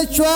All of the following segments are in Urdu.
Yeshua.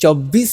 24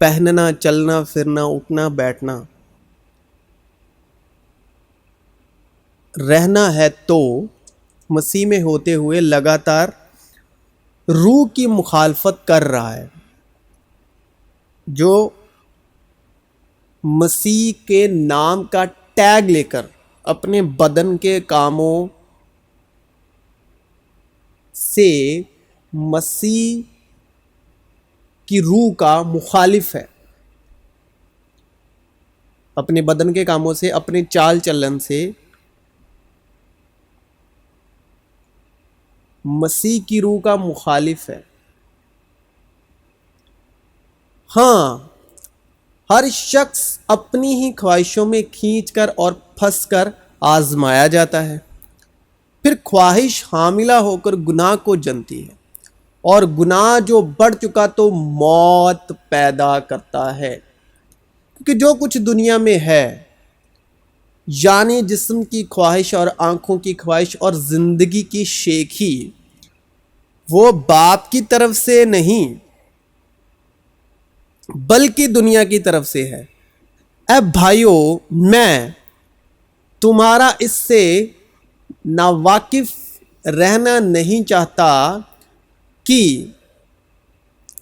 پہننا، چلنا پھرنا، اٹھنا بیٹھنا، رہنا ہے تو مسیح میں ہوتے ہوئے لگاتار روح کی مخالفت کر رہا ہے. جو مسیح کے نام کا ٹیگ لے کر اپنے بدن کے کاموں سے مسیح کی روح کا مخالف ہے، اپنے بدن کے کاموں سے، اپنے چال چلن سے مسیح کی روح کا مخالف ہے. ہاں، ہر شخص اپنی ہی خواہشوں میں کھینچ کر اور پھنس کر آزمایا جاتا ہے، پھر خواہش حاملہ ہو کر گناہ کو جنتی ہے، اور گناہ جو بڑھ چکا تو موت پیدا کرتا ہے. کیونکہ جو کچھ دنیا میں ہے، یعنی جسم کی خواہش اور آنکھوں کی خواہش اور زندگی کی شیخی، وہ باپ کی طرف سے نہیں بلکہ دنیا کی طرف سے ہے. اے بھائیو، میں تمہارا اس سے ناواقف رہنا نہیں چاہتا کہ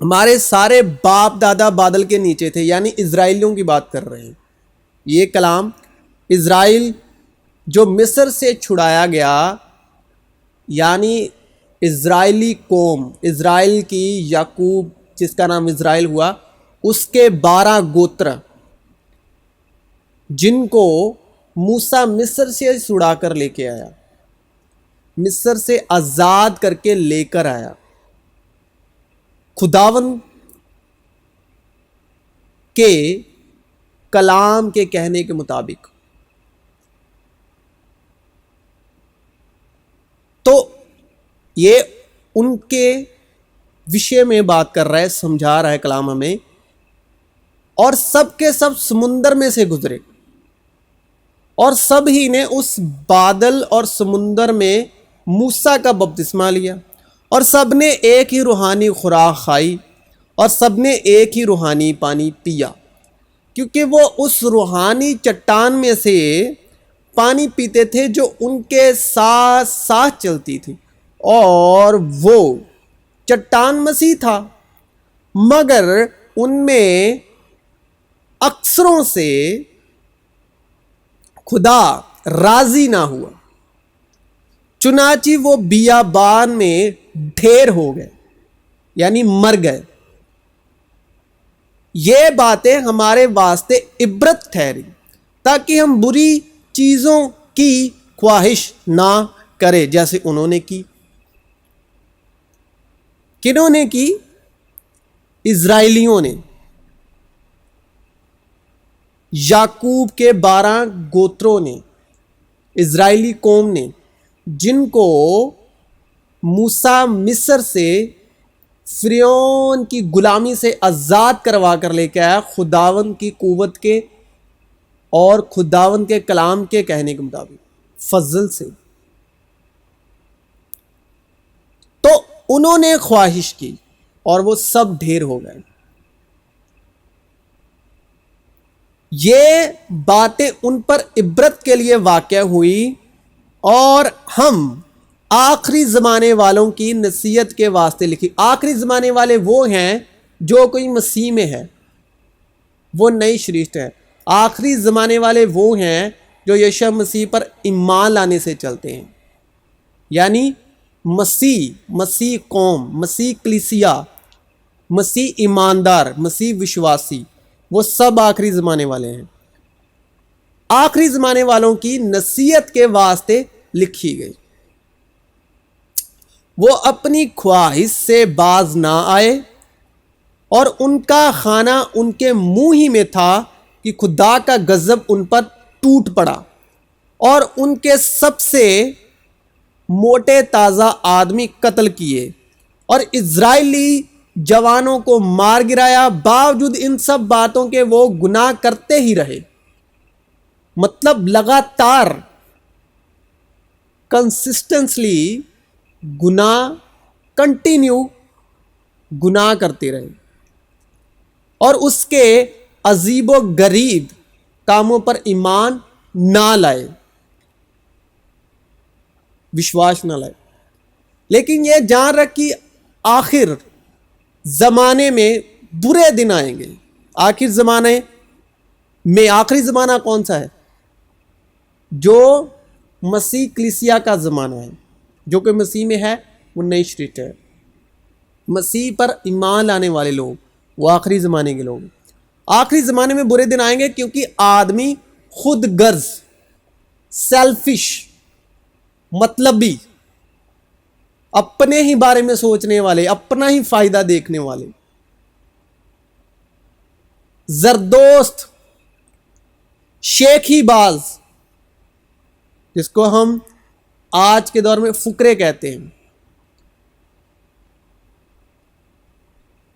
ہمارے سارے باپ دادا بادل کے نیچے تھے، یعنی اسرائیلیوں کی بات کر رہے ہیں. یہ کلام اسرائیل جو مصر سے چھڑایا گیا، یعنی اسرائیلی قوم، اسرائیل کی یعقوب جس کا نام اسرائیل ہوا، اس کے 12 گوتر جن کو موسیٰ مصر سے چھڑا کر لے کے آیا، مصر سے آزاد کر کے لے کر آیا خداوند کے کلام کے کہنے کے مطابق. تو یہ ان کے وشے میں بات کر رہا ہے، سمجھا رہا ہے کلام ہمیں. اور سب کے سب سمندر میں سے گزرے، اور سب ہی نے اس بادل اور سمندر میں موسیٰ کا بپتسمہ لیا، اور سب نے ایک ہی روحانی خوراک کھائی، اور سب نے ایک ہی روحانی پانی پیا، کیونکہ وہ اس روحانی چٹان میں سے پانی پیتے تھے جو ان کے ساتھ ساتھ چلتی تھی، اور وہ چٹان مسیح تھا. مگر ان میں اکثروں سے خدا راضی نہ ہوا، چنانچہ وہ بیابان میں ڈھیر ہو گئے، یعنی مر گئے. یہ باتیں ہمارے واسطے عبرت ٹھہری، تاکہ ہم بری چیزوں کی خواہش نہ کریں جیسے انہوں نے کی. کنہوں نے کی؟ اسرائیلیوں نے، یعقوب کے 12 گوتروں نے، اسرائیلی قوم نے، جن کو موسیٰ مصر سے فرعون کی غلامی سے آزاد کروا کر لے کے آیا خداوند کی قوت کے اور خداوند کے کلام کے کہنے کے مطابق فضل سے. تو انہوں نے خواہش کی اور وہ سب ڈھیر ہو گئے. یہ باتیں ان پر عبرت کے لیے واقع ہوئی، اور ہم آخری زمانے والوں کی نصیحت کے واسطے لکھی. آخری زمانے والے وہ ہیں جو کوئی مسیح میں ہے، وہ نئی شریعت ہے. آخری زمانے والے وہ ہیں جو یشوع مسیح پر ایمان لانے سے چلتے ہیں، یعنی مسیح قوم، مسیح کلیسیا، مسیح ایماندار، مسیح وشواسی، وہ سب آخری زمانے والے ہیں. آخری زمانے والوں کی نصیحت کے واسطے لکھی گئی. وہ اپنی خواہش سے باز نہ آئے، اور ان کا کھانا ان کے منہ ہی میں تھا کہ خدا کا غضب ان پر ٹوٹ پڑا، اور ان کے سب سے موٹے تازہ آدمی قتل کیے، اور اسرائیلی جوانوں کو مار گرایا. باوجود ان سب باتوں کے وہ گناہ کرتے ہی رہے. مطلب لگاتار کنسسٹنسلی کنٹینیو گناہ کرتے رہے. اور اس کے عجیب و غریب کاموں پر ایمان نہ لائے، وشواس نہ لائے، لیکن یہ جان رکھ کہ آخر زمانے میں برے دن آئیں گے۔ آخر زمانے میں آخری زمانہ کون سا ہے؟ جو مسیح کلیسیا کا زمانہ ہے، جو کہ مسیح میں ہے، وہ نئی شریعت ہے۔ مسیح پر ایمان لانے والے لوگ وہ آخری زمانے کے لوگ۔ آخری زمانے میں برے دن آئیں گے کیونکہ آدمی خود غرض، سیلفش، مطلبی، اپنے ہی بارے میں سوچنے والے، اپنا ہی فائدہ دیکھنے والے، زردوست، شیخی باز، جس کو ہم آج کے دور میں فقرے کہتے ہیں۔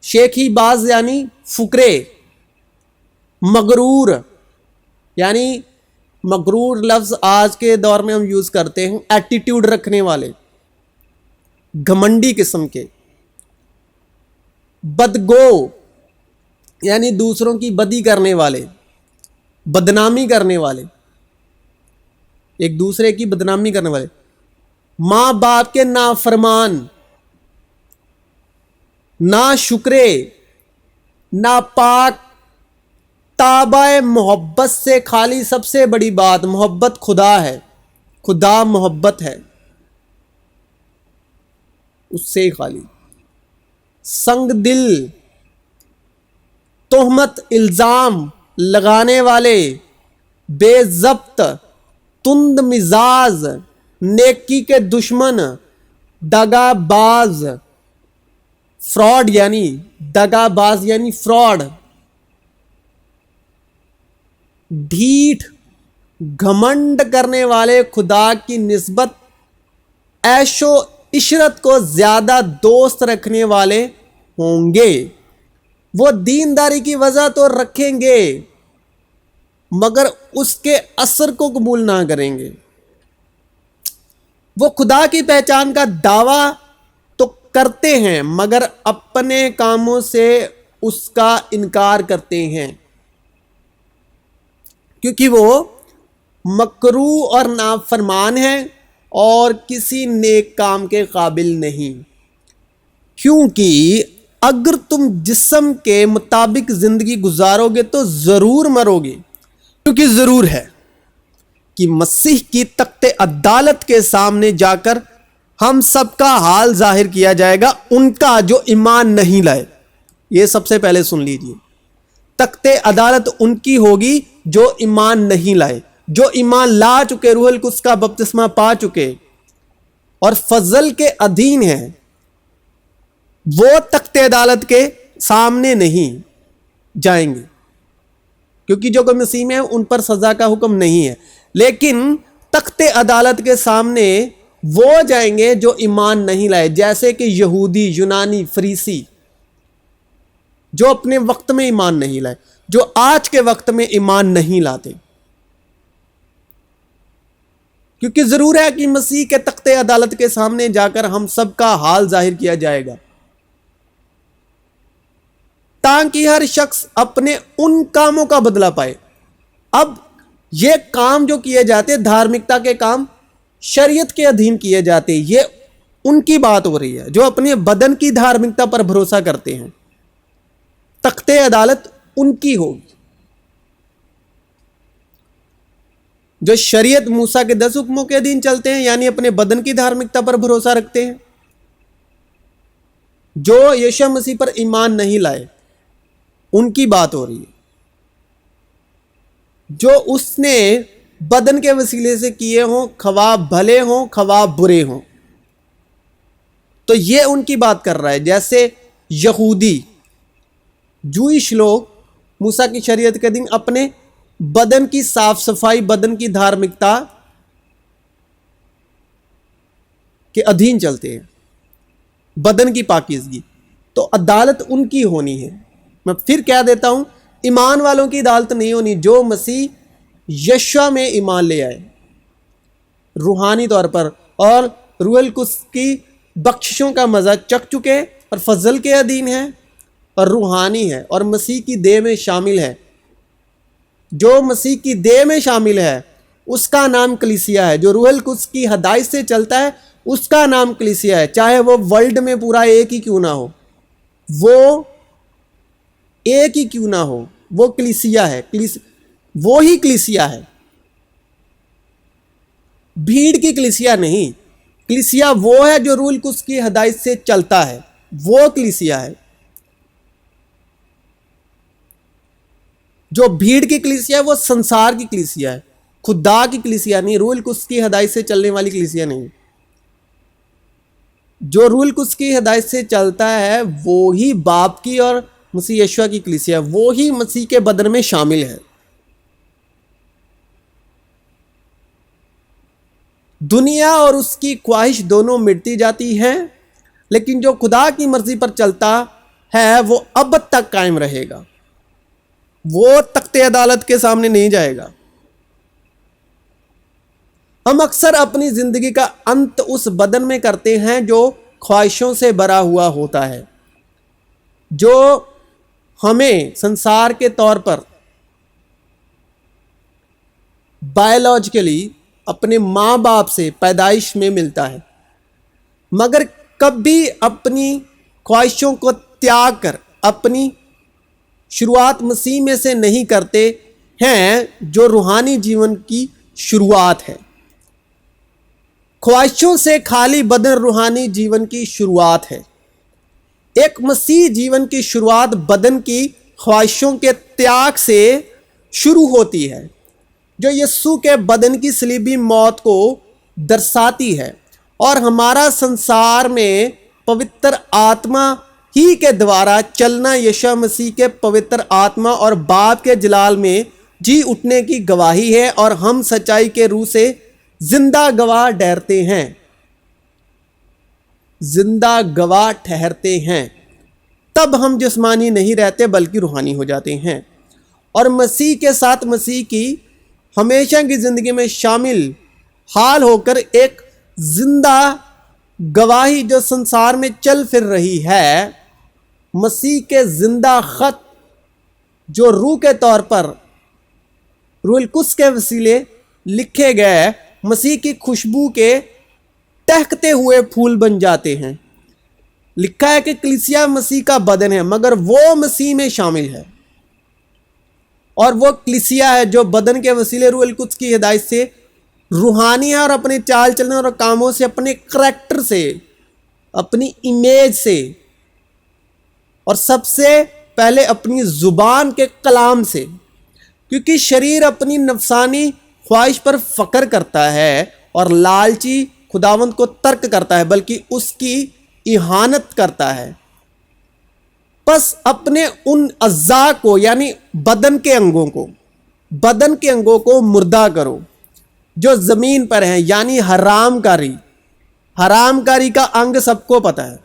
شیخی باز یعنی فقرے، مغرور، یعنی مغرور لفظ آج کے دور میں ہم یوز کرتے ہیں ایٹیٹیوڈ رکھنے والے، گھمنڈی قسم کے، بدگو یعنی دوسروں کی بدی کرنے والے، بدنامی کرنے والے، ایک دوسرے کی بدنامی کرنے والے، ماں باپ کے نافرمان، ناشکرے، ناپاک، تابع محبت سے خالی۔ سب سے بڑی بات محبت خدا ہے، خدا محبت ہے، اس سے ہی خالی، سنگ دل، تہمت الزام لگانے والے، بے ضبط، تند مزاج، نیکی کے دشمن، دغا باز، فراڈ یعنی دغا باز یعنی فراڈ، ڈھیٹ، گھمنڈ کرنے والے، خدا کی نسبت عیش و عشرت کو زیادہ دوست رکھنے والے ہوں گے۔ وہ دینداری کی وجہ تو رکھیں گے مگر اس کے اثر کو قبول نہ کریں گے۔ وہ خدا کی پہچان کا دعویٰ تو کرتے ہیں مگر اپنے کاموں سے اس کا انکار کرتے ہیں، کیونکہ وہ مکروہ اور نافرمان ہیں اور کسی نیک کام کے قابل نہیں۔ کیونکہ اگر تم جسم کے مطابق زندگی گزارو گے تو ضرور مرو گے، کیونکہ ضرور ہے کہ مسیح کی تخت عدالت کے سامنے جا کر ہم سب کا حال ظاہر کیا جائے گا، ان کا جو ایمان نہیں لائے۔ یہ سب سے پہلے سن لیجیے، تخت عدالت ان کی ہوگی جو ایمان نہیں لائے۔ جو ایمان لا چکے، روح القدس کا بپتسمہ پا چکے اور فضل کے ادھین ہیں، وہ تخت عدالت کے سامنے نہیں جائیں گے، کیونکہ جو کہ مسیح میں ہیں ان پر سزا کا حکم نہیں ہے۔ لیکن تخت عدالت کے سامنے وہ جائیں گے جو ایمان نہیں لائے، جیسے کہ یہودی، یونانی، فریسی، جو اپنے وقت میں ایمان نہیں لائے، جو آج کے وقت میں ایمان نہیں لاتے، کیونکہ ضرور ہے کہ مسیح کے تخت عدالت کے سامنے جا کر ہم سب کا حال ظاہر کیا جائے گا، تاکہ ہر شخص اپنے ان کاموں کا بدلہ پائے۔ اب یہ کام جو کیے جاتے، دھارمکتا کے کام شریعت کے ادھین کیے جاتے، یہ ان کی بات ہو رہی ہے جو اپنے بدن کی دھارمکتا پر بھروسہ کرتے ہیں۔ تخت عدالت ان کی ہوگی جو شریعت موسیٰ کے 10 حکموں کے ادھین چلتے ہیں، یعنی اپنے بدن کی دھارمکتا پر بھروسہ رکھتے ہیں، جو یسوع مسیح پر ایمان نہیں لائے، ان کی بات ہو رہی ہے، جو اس نے بدن کے وسیلے سے کیے ہوں، خواہ بھلے ہوں خواہ برے ہوں، تو یہ ان کی بات کر رہا ہے۔ جیسے یہودی، جوئش لوگ موسیٰ کی شریعت کے دن اپنے بدن کی صاف صفائی، بدن کی دھارمکتا کے ادھین چلتے ہیں، بدن کی پاکیزگی، تو عدالت ان کی ہونی ہے۔ میں پھر کہہ دیتا ہوں، ایمان والوں کی عدالت نہیں ہونی، جو مسیح یشوع میں ایمان لے آئے روحانی طور پر اور روح القدس کی بخششوں کا مزہ چکھ چکے اور فضل کے ادھین ہیں اور روحانی ہے اور مسیح کی دیہ میں شامل ہے. جو مسیح کی دیہ میں شامل ہے اس کا نام کلیسیا ہے. جو روح القدس کی ہدایت سے چلتا ہے اس کا نام کلیسیا ہے. چاہے وہ ورلڈ میں پورا ایک ہی کیوں نہ ہو, وہ ایک ہی کیوں نہ ہو, وہ کلیسیا ہے. وہی کلیسیا ہے, بھیڑ کی کلیسیا نہیں. کلیسیا وہ ہے جو روح القدس کی ہدایت سے چلتا ہے, وہ کلیسیا ہے. جو بھیڑ کی کلیسیا ہے وہ سنسار کی کلیسیا ہے, خدا کی کلیسیا نہیں, روح القدس کی ہدایت سے چلنے والی کلیسیا نہیں. جو روح القدس کی ہدایت سے چلتا ہے وہی باپ کی اور مسیح یشوع کی کلیسیا ہے, وہی مسیح کے بدن میں شامل ہے. دنیا اور اس کی خواہش دونوں مٹتی جاتی ہیں, لیکن جو خدا کی مرضی پر چلتا ہے وہ ابد تک قائم رہے گا. وہ تخت عدالت کے سامنے نہیں جائے گا. ہم اکثر اپنی زندگی کا انت اس بدن میں کرتے ہیں جو خواہشوں سے بھرا ہوا ہوتا ہے, جو ہمیں سنسار کے طور پر بایولوجیکلی اپنے ماں باپ سے پیدائش میں ملتا ہے, مگر کبھی اپنی خواہشوں کو تیاگ کر اپنی شروعات مسیح میں سے نہیں کرتے ہیں جو روحانی جیون کی شروعات ہے. خواہشوں سے خالی بدن روحانی جیون کی شروعات ہے. ایک مسیح جیون کی شروعات بدن کی خواہشوں کے تیاگ سے شروع ہوتی ہے, جو یسوع کے بدن کی صلیبی موت کو درساتی ہے, اور ہمارا سنسار میں پوتر آتما ہی کے دوارا چلنا یشوع مسیح کے پوتر آتما اور باپ کے جلال میں جی اٹھنے کی گواہی ہے, اور ہم سچائی کے روح سے زندہ گواہ ٹھہرتے ہیں. زندہ گواہ ٹھہرتے ہیں. تب ہم جسمانی نہیں رہتے بلکہ روحانی ہو جاتے ہیں, اور مسیح کے ساتھ مسیح کی ہمیشہ کی زندگی میں شامل حال ہو کر ایک زندہ گواہی جو سنسار میں چل پھر رہی ہے, مسیح کے زندہ خط جو روح کے طور پر روح القدس کے وسیلے لکھے گئے مسیح کی خوشبو کے ٹہکتے ہوئے پھول بن جاتے ہیں. لکھا ہے کہ کلیسیا مسیح کا بدن ہے, مگر وہ مسیح میں شامل ہے, اور وہ کلیسیا ہے جو بدن کے وسیلے روح القدس کی ہدایت سے روحانی ہے, اور اپنے چال چلنے اور کاموں سے, اپنے کریکٹر سے, اپنی امیج سے, اور سب سے پہلے اپنی زبان کے کلام سے, کیونکہ شریر اپنی نفسانی خواہش پر فخر کرتا ہے اور لالچی خداوند کو ترک کرتا ہے بلکہ اس کی اہانت کرتا ہے. بس اپنے ان اعضاء کو یعنی بدن کے انگوں کو مردہ کرو جو زمین پر ہیں, یعنی حرام کاری کا انگ سب کو پتہ ہے.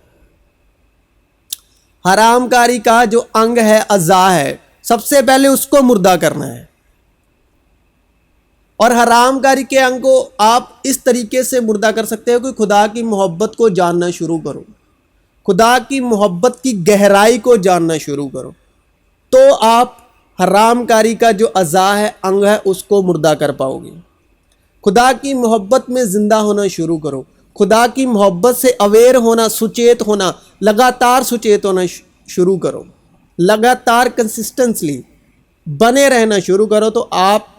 حرام کاری کا جو انگ ہے اعضاء ہے, سب سے پہلے اس کو مردہ کرنا ہے. اور حرام کاری کے انگ کو آپ اس طریقے سے مردہ کر سکتے ہو کہ خدا کی محبت کو جاننا شروع کرو, خدا کی محبت کی گہرائی کو جاننا شروع کرو, تو آپ حرام کاری کا جو اعضاء ہے انگ ہے اس کو مردہ کر پاؤ گے. خدا کی محبت میں زندہ ہونا شروع کرو, خدا کی محبت سے اویئر ہونا, سچیت ہونا, لگاتار سچیت ہونا شروع کرو, لگاتار کنسسٹنسلی بنے رہنا شروع کرو, تو آپ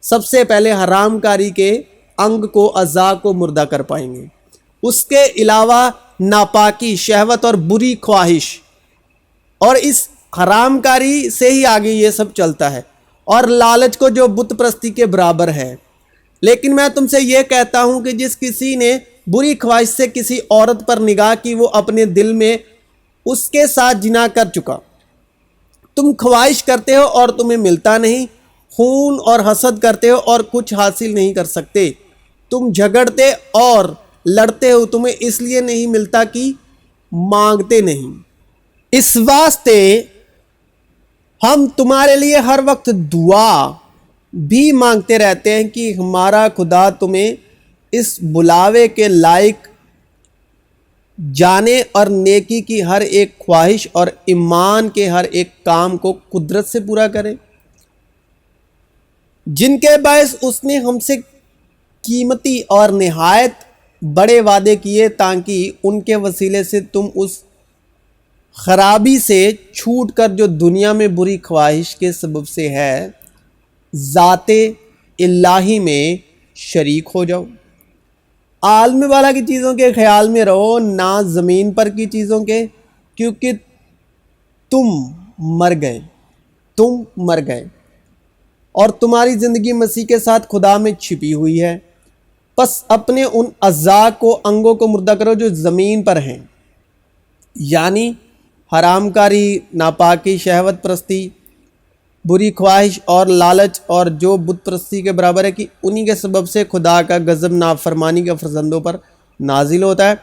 سب سے پہلے حرام کاری کے انگ کو اعضاء کو مردہ کر پائیں گے. اس کے علاوہ ناپاکی, شہوت اور بری خواہش, اور اس حرام کاری سے ہی آگے یہ سب چلتا ہے, اور لالچ کو جو بت پرستی کے برابر ہے. لیکن میں تم سے یہ کہتا ہوں کہ جس کسی نے بری خواہش سے کسی عورت پر نگاہ کی وہ اپنے دل میں اس کے ساتھ جنا کر چکا. تم خواہش کرتے ہو اور تمہیں ملتا نہیں, خون اور حسد کرتے ہو اور کچھ حاصل نہیں کر سکتے. تم جھگڑتے اور لڑتے ہو, تمہیں اس لیے نہیں ملتا کہ مانگتے نہیں. اس واسطے ہم تمہارے لیے ہر وقت دعا بھی مانگتے رہتے ہیں کہ ہمارا خدا تمہیں اس بلاوے کے لائق جانے اور نیکی کی ہر ایک خواہش اور ایمان کے ہر ایک کام کو قدرت سے پورا کرے، جن کے باعث اس نے ہم سے قیمتی اور نہایت بڑے وعدے کیے، تاکہ ان کے وسیلے سے تم اس خرابی سے چھوٹ کر جو دنیا میں بری خواہش کے سبب سے ہے، ذات الہی میں شریک ہو جاؤ۔ عالم والا کی چیزوں کے خیال میں رہو، نہ زمین پر کی چیزوں کے، کیونکہ تم مر گئے اور تمہاری زندگی مسیح کے ساتھ خدا میں چھپی ہوئی ہے۔ پس اپنے ان اعضاء کو، انگوں کو مردہ کرو جو زمین پر ہیں، یعنی حرام کاری، ناپاکی، شہوت پرستی، بری خواہش اور لالچ، اور جو بت پرستی کے برابر ہے، کہ انہی کے سبب سے خدا کا غضب نافرمانی کے فرزندوں پر نازل ہوتا ہے۔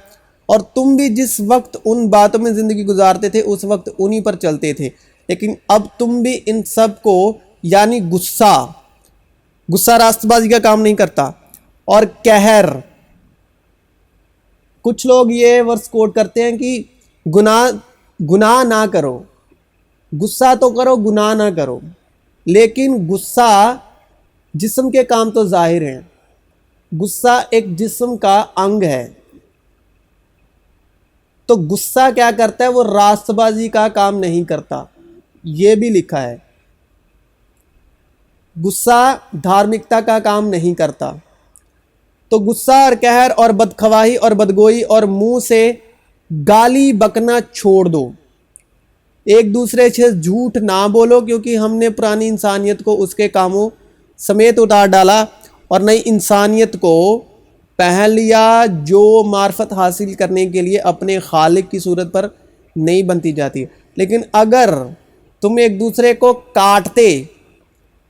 اور تم بھی جس وقت ان باتوں میں زندگی گزارتے تھے، اس وقت انہی پر چلتے تھے، لیکن اب تم بھی ان سب کو، یعنی غصہ راست بازی کا کام نہیں کرتا، اور قہر، کچھ لوگ یہ ورس کوٹ کرتے ہیں کہ گناہ نہ کرو، غصہ تو کرو، گناہ نہ کرو، لیکن غصہ جسم کے کام تو ظاہر ہیں، غصہ ایک جسم کا انگ ہے، تو غصہ کیا کرتا ہے؟ وہ راست بازی کا کام نہیں کرتا، یہ بھی لکھا ہے، غصہ دھارمکتا کا کام نہیں کرتا۔ تو غصہ اور قہر اور بدخواہی اور بدگوئی اور منہ سے گالی بکنا چھوڑ دو، ایک دوسرے سے جھوٹ نہ بولو، کیونکہ ہم نے پرانی انسانیت کو اس کے کاموں سمیت اتار ڈالا اور نئی انسانیت کو پہن لیا، جو معرفت حاصل کرنے کے لیے اپنے خالق کی صورت پر نہیں بنتی جاتی۔ لیکن اگر تم ایک دوسرے کو کاٹتے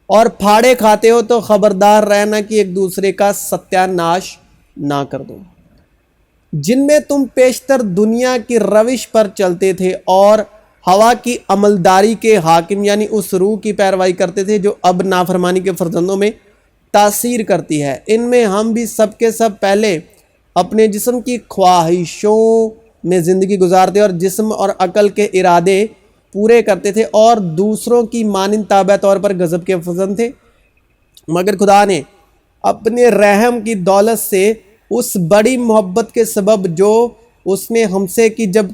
اور پھاڑے کھاتے ہو تو خبردار رہنا کہ ایک دوسرے کا ستیہ ناش نہ کر دو، جن میں تم پیشتر دنیا کی روش پر چلتے تھے اور ہوا کی عملداری کے حاکم، یعنی اس روح کی پیروی کرتے تھے جو اب نافرمانی کے فرزندوں میں تاثیر کرتی ہے۔ ان میں ہم بھی سب کے سب پہلے اپنے جسم کی خواہشوں میں زندگی گزارتے اور جسم اور عقل کے ارادے پورے کرتے تھے، اور دوسروں کی مانند تابع طور پر غضب کے فرزند تھے۔ مگر خدا نے اپنے رحم کی دولت سے، اس بڑی محبت کے سبب جو اس نے ہم سے کی، جب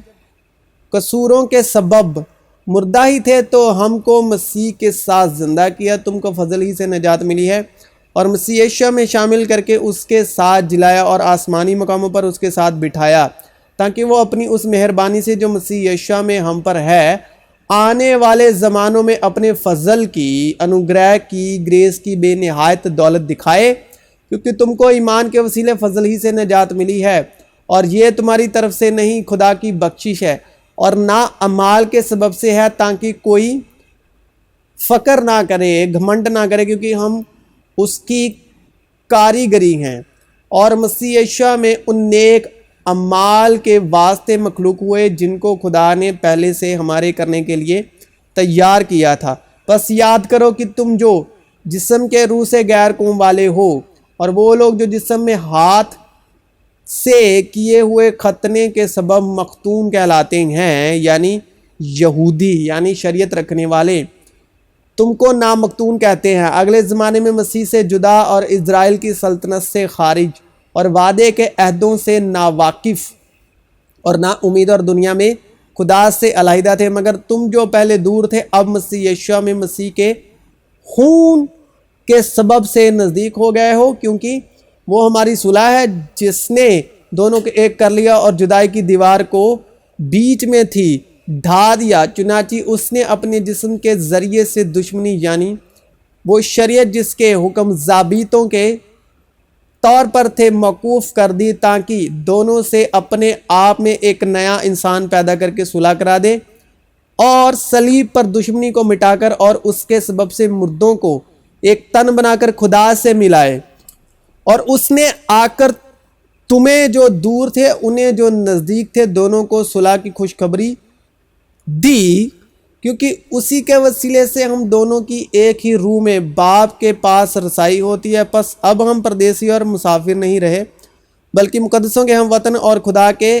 قصوروں کے سبب مردہ ہی تھے تو ہم کو مسیح کے ساتھ زندہ کیا۔ تم کو فضل ہی سے نجات ملی ہے اور مسیح یشوع میں شامل کر کے اس کے ساتھ جلایا اور آسمانی مقاموں پر اس کے ساتھ بٹھایا، تاکہ وہ اپنی اس مہربانی سے جو مسیح یشوع میں ہم پر ہے، آنے والے زمانوں میں اپنے فضل کی، انوگرہ کی، گریس کی بے نہایت دولت دکھائے، کیونکہ تم کو ایمان کے وسیلے فضل ہی سے نجات ملی ہے، اور یہ تمہاری طرف سے نہیں، خدا کی بخشش ہے، اور نہ اعمال کے سبب سے ہے، تاکہ کوئی فخر نہ کرے، گھمنڈ نہ کرے، کیونکہ ہم اس کی کاریگری ہیں اور مسیح یشوع میں ان نیک اعمال کے واسطے مخلوق ہوئے، جن کو خدا نے پہلے سے ہمارے کرنے کے لیے تیار کیا تھا۔ بس یاد کرو کہ تم جو جسم کے روح سے غیر قوم والے ہو، اور وہ لوگ جو جسم میں ہاتھ سے کیے ہوئے ختنے کے سبب مختون کہلاتے ہیں، یعنی یہودی، یعنی شریعت رکھنے والے، تم کو نامختون کہتے ہیں، اگلے زمانے میں مسیح سے جدا اور اسرائیل کی سلطنت سے خارج اور وعدے کے عہدوں سے ناواقف اور نا امید، اور دنیا میں خدا سے علیحدہ تھے۔ مگر تم جو پہلے دور تھے، اب مسیح یشوع میں مسیح کے خون کے سبب سے نزدیک ہو گئے ہو، کیونکہ وہ ہماری صلح ہے، جس نے دونوں کو ایک کر لیا اور جدائی کی دیوار کو بیچ میں تھی ڈھا دیا۔ چنانچہ اس نے اپنے جسم کے ذریعے سے دشمنی، یعنی وہ شریعت جس کے حکم ضابطوں کے طور پر تھے، موقوف کر دی، تاکہ دونوں سے اپنے آپ میں ایک نیا انسان پیدا کر کے صلح کرا دے، اور صلیب پر دشمنی کو مٹا کر اور اس کے سبب سے مردوں کو ایک تن بنا کر خدا سے ملائے۔ اور اس نے آ کر تمہیں جو دور تھے، انہیں جو نزدیک تھے، دونوں کو صلح کی خوشخبری دی، کیونکہ اسی کے وسیلے سے ہم دونوں کی ایک ہی روح میں باپ کے پاس رسائی ہوتی ہے۔ پس اب ہم پردیسی اور مسافر نہیں رہے، بلکہ مقدسوں کے ہم وطن اور خدا کے